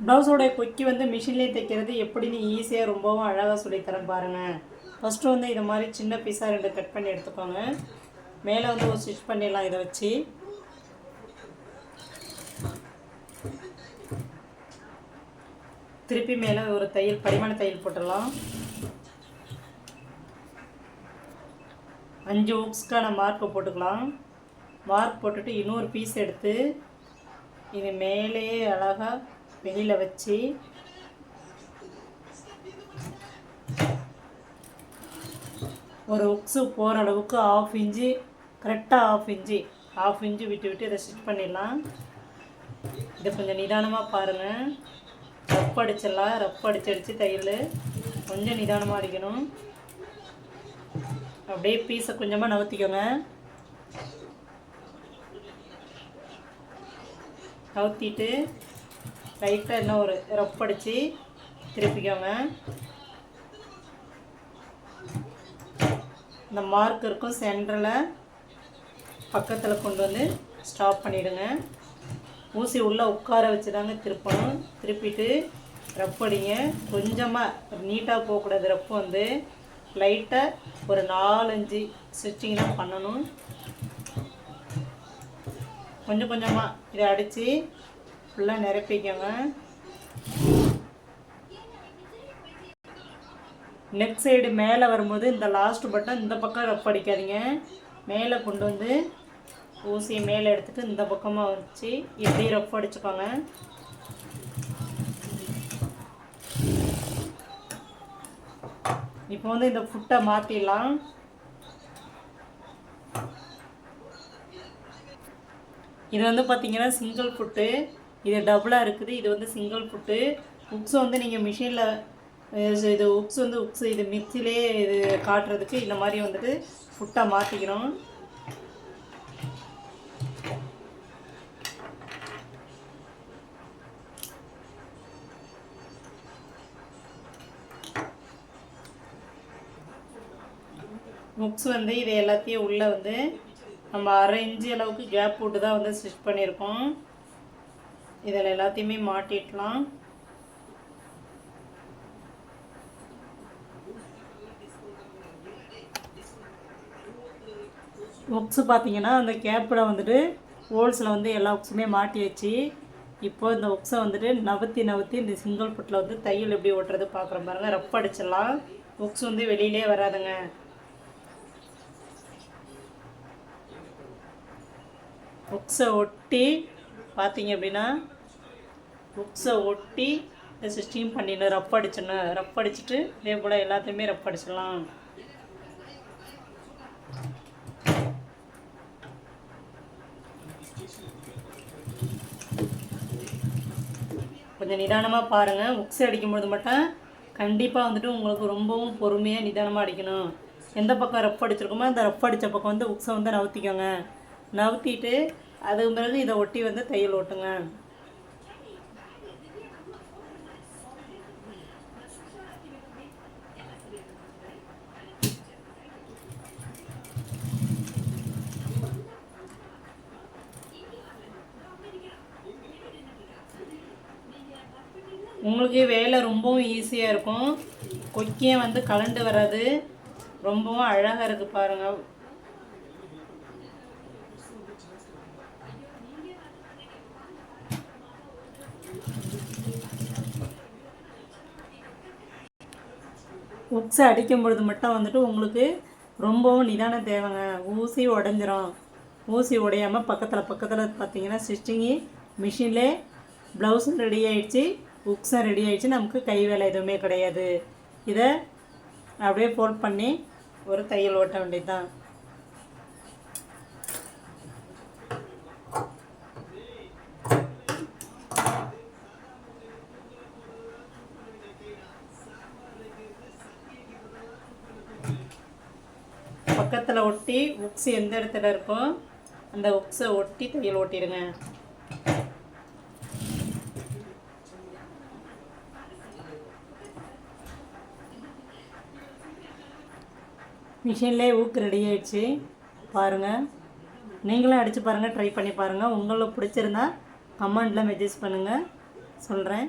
ப்ளவுஸோடைய கொக்கி வந்து மிஷின்லேயே தைக்கிறது எப்படின்னு ஈஸியாக ரொம்பவும் அழகாக சொல்லித்தரேன் பாருங்கள். ஃபஸ்ட்டு வந்து இதை மாதிரி சின்ன பீஸாக 2 கட் பண்ணி எடுத்துக்கோங்க. மேலே வந்து ஒரு ஸ்டிச் பண்ணிடலாம். இதை வச்சு திருப்பி மேலே ஒரு தையல் பரிமாண தையல் போட்டுடலாம். 5 ஹூக்ஸ்க்கான மார்க்கை போட்டுக்கலாம். மார்க் போட்டுட்டு இன்னொரு பீஸ் எடுத்து இது மேலேயே அழகாக வெளியில் வச்சு ஒரு ஹுக்ஸு போகிற அளவுக்கு 1/2 இன்ச்சு, கரெக்டாக 1/2 இன்ச்சு விட்டு விட்டு இதை ஸ்டிச் பண்ணிடலாம். இதை கொஞ்சம் நிதானமாக பாருங்கள். ரஃப் அடிச்சிடலாம். ரஃப் அடிச்சு தையல் கொஞ்சம் நிதானமாக அடிக்கணும். அப்படியே பீஸை கொஞ்சமாக நகர்த்திக்கோங்க. நகர்த்திட்டு லைட்டாக இன்னும் ஒரு ரஃப் அடித்து திருப்பிக்கோங்க. இந்த மார்க் இருக்கும் சென்டரில் பக்கத்தில் கொண்டு வந்து ஸ்டாப் பண்ணிவிடுங்க. ஊசி உள்ளே உட்கார வச்சு தாங்க திருப்பணும். திருப்பிட்டு ரஃப் அடிங்க. கொஞ்சமாக நீட்டாக போகக்கூடாது. ரஃப் வந்து லைட்டாக ஒரு 4-5 ஸ்டிச்சிங் தான் பண்ணணும். கொஞ்சம் கொஞ்சமாக இதை அடித்து ஃபுல்லாக நிரப்பிக்கோங்க. நெக் சைடு மேலே வரும்போது இந்த லாஸ்ட் பட்டன் இந்த பக்கம் ரஃப் அடிக்காதீங்க. மேலே கொண்டு வந்து ஊசியை மேலே எடுத்துகிட்டு இந்த பக்கமாக வச்சு இப்படி ரஃப் அடிச்சுக்கோங்க. இப்போ வந்து இந்த ஃபுட்டை மாற்றிடலாம். இது வந்து பார்த்திங்கன்னா சிங்கிள் ஃபுட்டு, இது டபுளாக இருக்குது. இது வந்து சிங்கிள் ஃபுட்டு. ஹுக்ஸ் வந்து நீங்கள் மிஷினில் இது ஹுக்ஸ் வந்து ஹுக்ஸ் இது மிக்சிலே இது காட்டுறதுக்கு இந்த மாதிரி வந்துட்டு ஃபுட்டாக மாற்றிக்கணும். ஹுக்ஸ் வந்து இது எல்லாத்தையும் உள்ளே வந்து நம்ம 1/2 இன்ச்சு அளவுக்கு கேப் போட்டு தான் வந்து ஸ்டிச் பண்ணியிருக்கோம். இதில் எல்லாத்தையுமே மாட்டிடலாம். ஹுக்ஸு பார்த்தீங்கன்னா அந்த கேப்பில் வந்துட்டு ஹோல்ஸில் வந்து எல்லா ஹுக்ஸுமே மாட்டி வச்சு இப்போது இந்த ஹுக்ஸை வந்துட்டு நவுத்தி இந்த சிங்கிள் ஃபுட்டில் வந்து தையல் எப்படி ஓட்டுறது பார்க்குறோம் பாருங்கள். ரஃப் அடிச்சிடலாம். ஹுக்ஸ் வந்து வெளியிலே வராதுங்க. ஹுக்ஸை ஒட்டி பார்த்தீங்க அப்படின்னா ஹுக்ஸை ஒட்டி ஸ்டிச்சிங் பண்ணிடணும். ரஃப் அடிச்சிடணும். ரஃப் அடிச்சுட்டு இதே போல் எல்லாத்தையுமே ரஃப் அடிச்சிடலாம். கொஞ்சம் நிதானமாக பாருங்கள். ஹுக்ஸ் அடிக்கும்போது மட்டும் கண்டிப்பாக வந்துட்டு உங்களுக்கு ரொம்பவும் பொறுமையாக நிதானமாக அடிக்கணும். எந்த பக்கம் ரஃப் அடிச்சிருக்கோமோ அந்த ரஃப் அடித்த பக்கம் வந்து ஹுக்ஸை வந்து நவுத்திக்கோங்க. நவுத்திட்டு அதுக்கு பிறகு இதை ஒட்டி வந்து தையல் ஓட்டுங்க. உங்களுக்கு வேலை ரொம்பவும் ஈஸியாக இருக்கும். கொக்கியம் வந்து கலண்டு வராது. ரொம்பவும் அழகாக இருக்குது பாருங்கள். ஹுக்ஸை அடிக்கும் பொழுது மட்டும் வந்துட்டு உங்களுக்கு ரொம்பவும் நிதானம் தேவைங்க. ஊசி உடஞ்சிரும். ஊசி உடையாமல் பக்கத்தில் பார்த்தீங்கன்னா ஸ்டிச்சிங்கு மிஷின்லே ப்ளவுஸும் ரெடி ஆகிடுச்சு, ஹுக்ஸும் ரெடி ஆகிடுச்சு. நமக்கு கை வேலை எதுவுமே கிடையாது. இதை அப்படியே ஃபோல்ட் பண்ணி ஒரு தையல் ஓட்ட வேண்டியது தான். பக்கத்தில் ஒட்டி ஹுக்ஸ் எந்த இடத்துல இருக்கோ அந்த ஹுக்ஸை ஒட்டி தையல் ஓட்டிடுங்க. மிஷின்லேயே ஹுக் ரெடி ஆகிடுச்சு பாருங்கள். நீங்களும் அடித்து பாருங்கள், ட்ரை பண்ணி பாருங்கள். உங்களுக்கு பிடிச்சிருந்தா கமெண்டில் மெசேஜ் பண்ணுங்கள். சொல்கிறேன்.